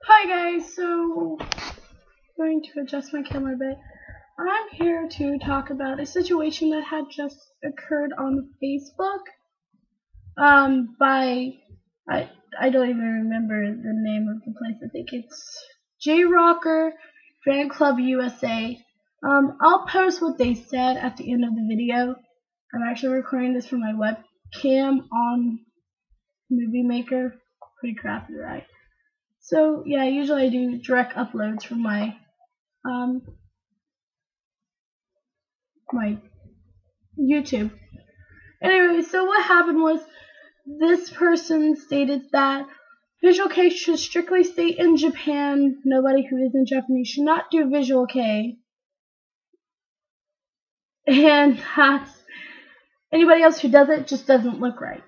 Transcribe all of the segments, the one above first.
Hi guys, so I'm going to adjust my camera a bit. I'm here to talk about a situation that had just occurred on Facebook. By I don't even remember the name of the place. I think it's J Rocker Fan Club USA. I'll post what they said at the end of the video. I'm actually recording this from my webcam on Movie Maker. Pretty crappy, right? So yeah, usually I do direct uploads from my my YouTube. Anyway, so what happened was this person stated that Visual Kei should strictly stay in Japan. Nobody who isn't Japanese should not do Visual Kei. And anybody else who does it just doesn't look right.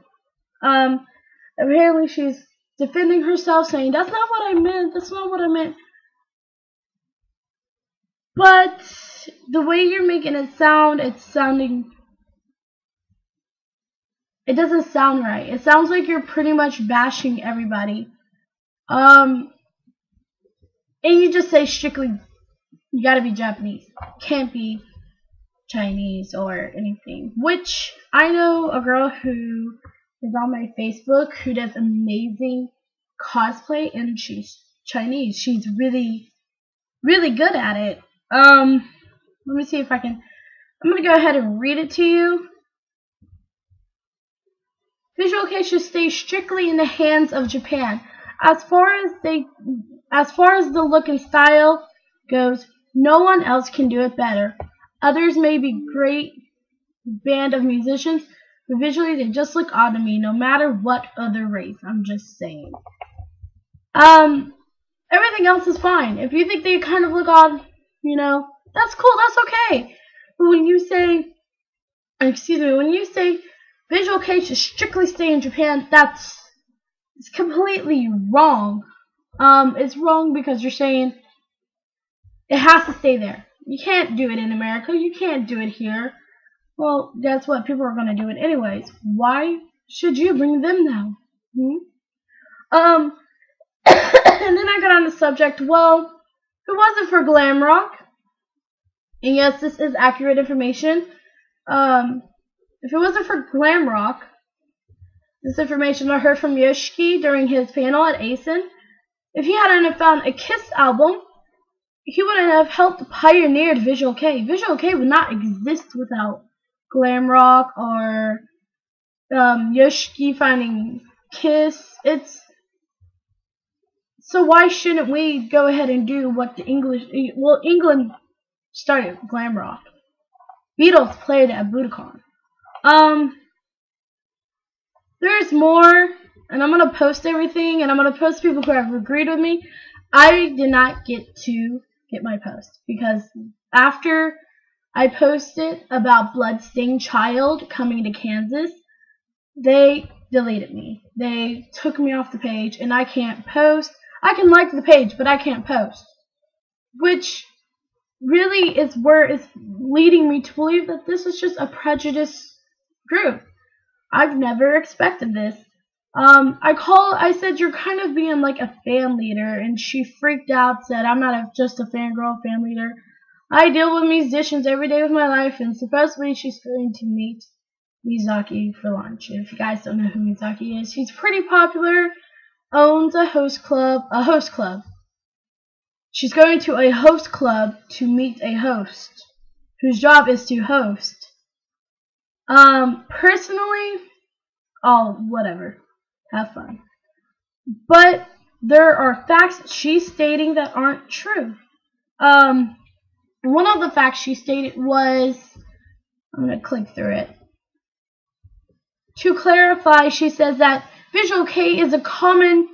Apparently she's defending herself, saying, that's not what I meant, that's not what I meant. But the way you're making it sound, it doesn't sound right. It sounds like you're pretty much bashing everybody. And you just say strictly, you gotta be Japanese. Can't be Chinese or anything. Which, I know a girl who is on my Facebook who does amazing cosplay, and she's Chinese. She's really, really good at it. Let me see if I can. I'm gonna go ahead and read it to you. Visual Kei should stay strictly in the hands of Japan. As far as the look and style goes, no one else can do it better. Others may be great band of musicians, but visually they just look odd to me, no matter what other race. I'm just saying. Everything else is fine. If you think they kind of look odd, that's cool, that's okay. But when you say Visual Kei should strictly stay in Japan, it's completely wrong. It's wrong because you're saying it has to stay there. You can't do it in America. You can't do it here. Well, guess what? People are gonna do it anyways. Why should you bring them down? And then I got on the subject. Well, if it wasn't for glam rock, and yes, this is accurate information. If it wasn't for glam rock, this information I heard from Yoshiki during his panel at ASIN. If he hadn't found a Kiss album, he wouldn't have helped pioneer Visual Kei. Visual Kei would not exist without glam rock or Yoshiki finding Kiss. So why shouldn't we go ahead and do what England started glam rock. Beatles played at Budokan. There's more, and I'm gonna post everything, and I'm gonna post people who have agreed with me. I did not get to get my post because after I posted about Bloodstained Child coming to Kansas, they deleted me. They took me off the page, and I can't post. I can like the page, but I can't post, which really is where it's leading me to believe that this is just a prejudiced group. I've never expected this. I said you're kind of being like a fan leader, and she freaked out, said I'm not just a fangirl fan leader. I deal with musicians every day of my life, and supposedly she's going to meet Mizaki for lunch. If you guys don't know who Mizaki is, he's pretty popular, owns a host club. She's going to a host club to meet a host whose job is to host. Personally, whatever. Have fun. But there are facts she's stating that aren't true. One of the facts she stated was, I'm going to click through it. To clarify, she says that Visual Kei is a common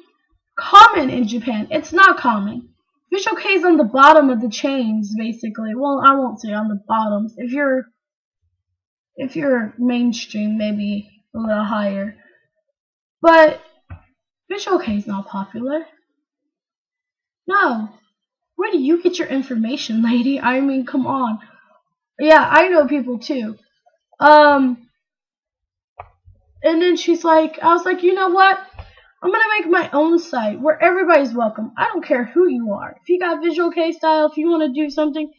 in Japan. It's not common. Visual Kei is on the bottom of the chains, basically. Well, I won't say on the bottoms. If you're mainstream, maybe a little higher. But Visual Kei is not popular. No. Where do you get your information, lady? I mean, come on. Yeah, I know people too. And then I was like, you know what? I'm gonna make my own site where everybody's welcome. I don't care who you are. If you got Visual K style, if you want to do something,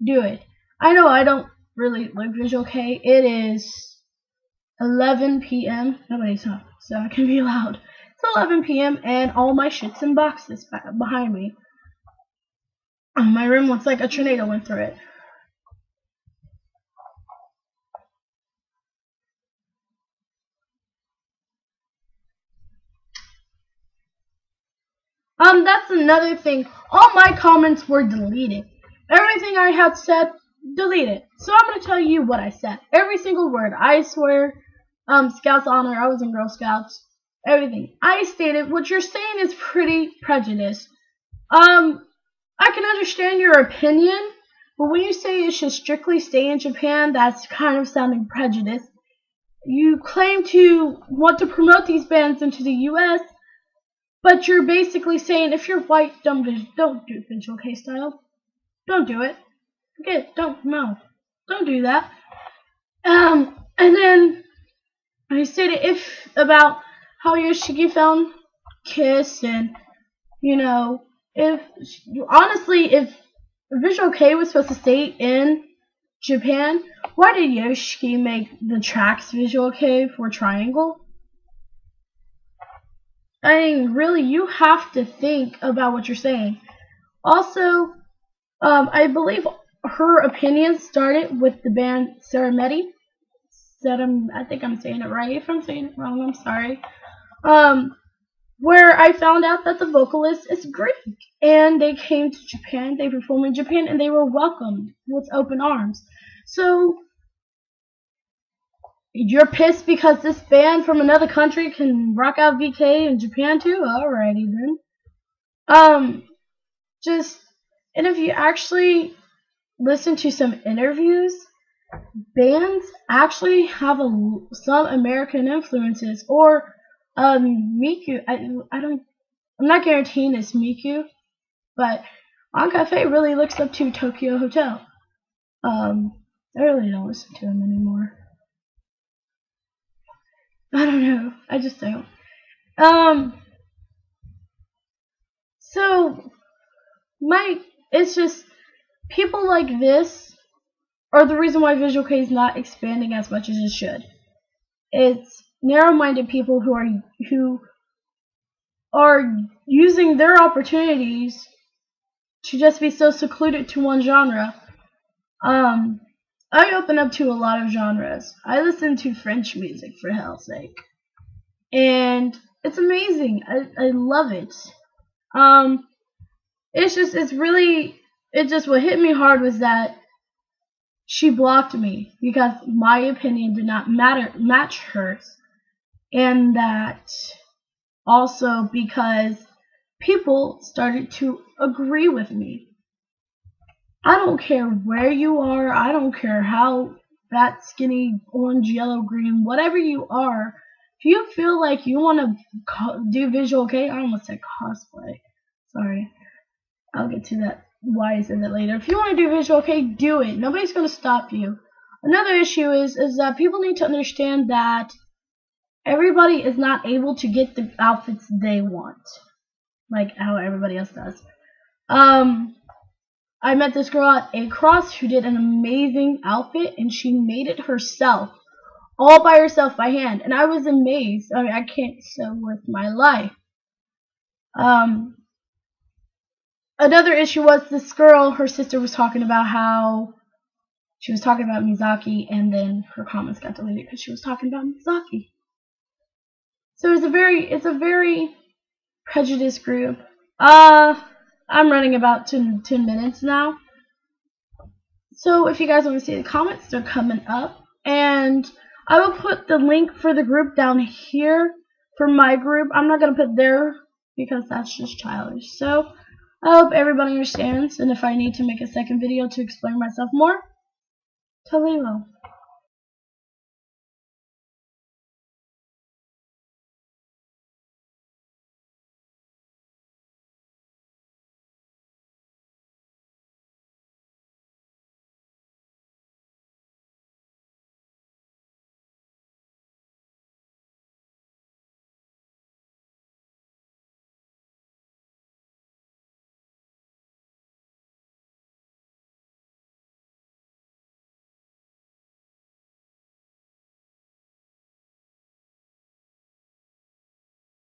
do it. I know I don't really like Visual K. It is 11 p.m. Nobody's up, so I can be loud. It's 11 p.m. and all my shit's in boxes behind me. My room looks like a tornado went through it. That's another thing. All my comments were deleted. Everything I had said, deleted. So I'm gonna tell you what I said. Every single word. I swear. Scouts honor. I was in Girl Scouts. Everything. I stated what you're saying is pretty prejudiced. I can understand your opinion, but when you say it should strictly stay in Japan, that's kind of sounding prejudiced. You claim to want to promote these bands into the U.S., but you're basically saying if you're white, don't do Visual K style. Don't do it. Okay, don't do that. And then I stated about how Yoshiki found Kiss, and if Visual K was supposed to stay in Japan, why did Yoshiki make the tracks Visual K for Triangle? I mean, really, you have to think about what you're saying. Also, I believe her opinion started with the band Serenity. I think I'm saying it right. If I'm saying it wrong, I'm sorry. Where I found out that the vocalist is Greek, and they came to Japan, they performed in Japan, and they were welcomed with open arms. So, you're pissed because this band from another country can rock out VK in Japan too? Alrighty then. And if you actually listen to some interviews, bands actually have some American influences, or Miku. I'm not guaranteeing it's Miku, but OnCafe really looks up to Tokyo Hotel. I really don't listen to him anymore. I don't know. I just don't. So it's just people like this are the reason why Visual K is not expanding as much as it should. It's narrow-minded people who are using their opportunities to just be so secluded to one genre. I open up to a lot of genres. I listen to French music, for hell's sake, and it's amazing. I love it. What hit me hard was that she blocked me because my opinion did not match hers, and that also because people started to agree with me. I don't care where you are. I don't care how fat, skinny, orange, yellow, green, whatever you are. If you feel like you want to do Visual K, I almost said cosplay. Sorry. I'll get to that. Why I said that later. If you want to do Visual K, do it. Nobody's going to stop you. Another issue is that people need to understand that everybody is not able to get the outfits they want, like how everybody else does. I met this girl at Across who did an amazing outfit, and she made it herself, all by herself by hand, and I was amazed. I mean, I can't sew with my life. Another issue was this girl, her sister was talking about how she was talking about Mizaki, and then her comments got deleted because she was talking about Mizaki. So it's a very prejudiced group. I'm running about 10 minutes now. So if you guys want to see the comments, they're coming up. And I will put the link for the group down here for my group. I'm not going to put there because that's just childish. So I hope everybody understands. And if I need to make a second video to explain myself more, Talilo.